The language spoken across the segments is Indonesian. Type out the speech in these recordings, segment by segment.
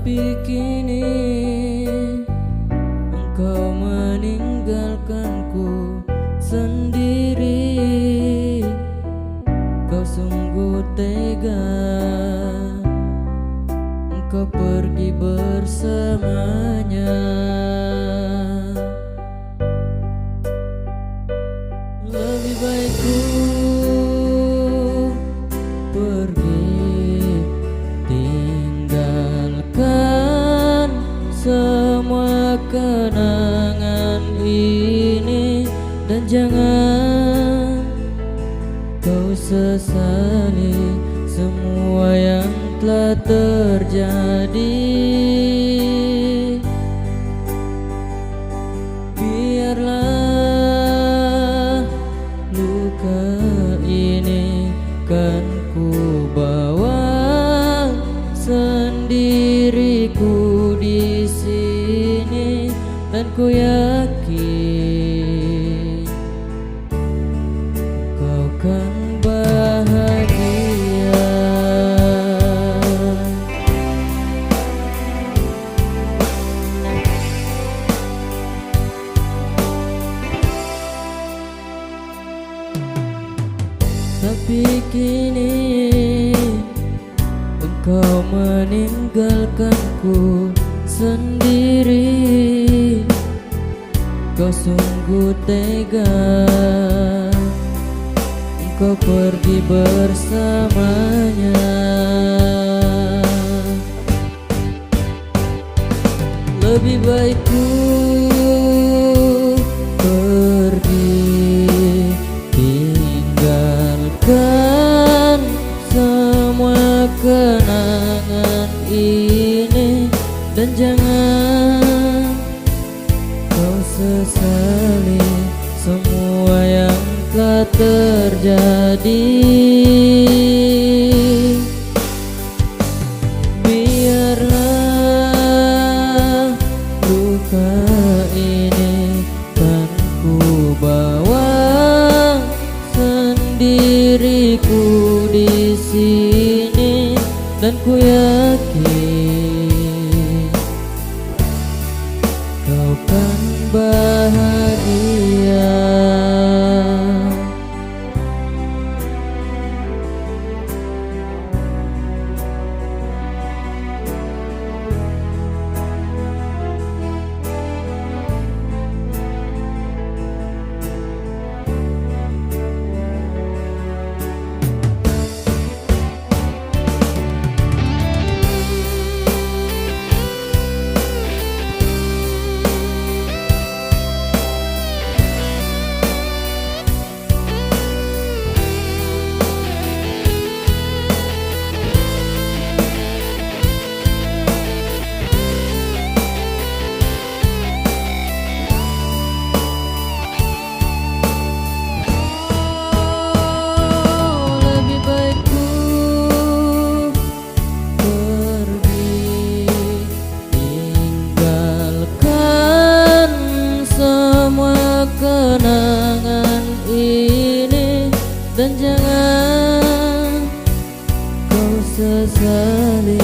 Tapi kini engkau meninggalkanku sendiri. Kau sungguh tega, engkau pergi bersamanya. Lebih baik ku pergi, tinggalkan semua kenangan ini, dan jangan kau sesali semua yang telah terjadi. Biarlah luka ini kan ku bawa sendiriku di sini, dan ku yakin kau kan bahagia. Tapi kini engkau meninggalkanku sendiri. Kau sungguh tega, engkau pergi bersamanya. Lebih baik ku pergi, tinggalkan semua kenangan ini, dan jangan kau sesali semua yang telah terjadi. Biarlah luka ini kan ku bawa sendiriku di sini, dan ku yakin kau kan bahagia. Kenangan ini, dan jangan kau sesali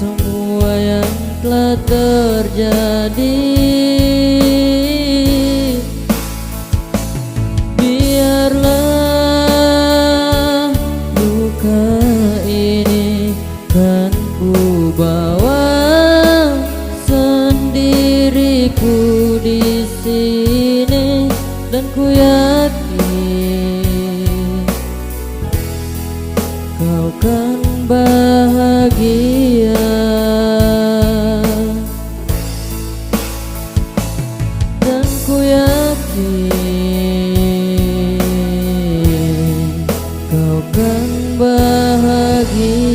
semua yang telah terjadi. Biarlah luka ini kan ku bawa sendiriku di sini, dan ku yakin kau kan bahagia. Dan ku yakin kau kan bahagia.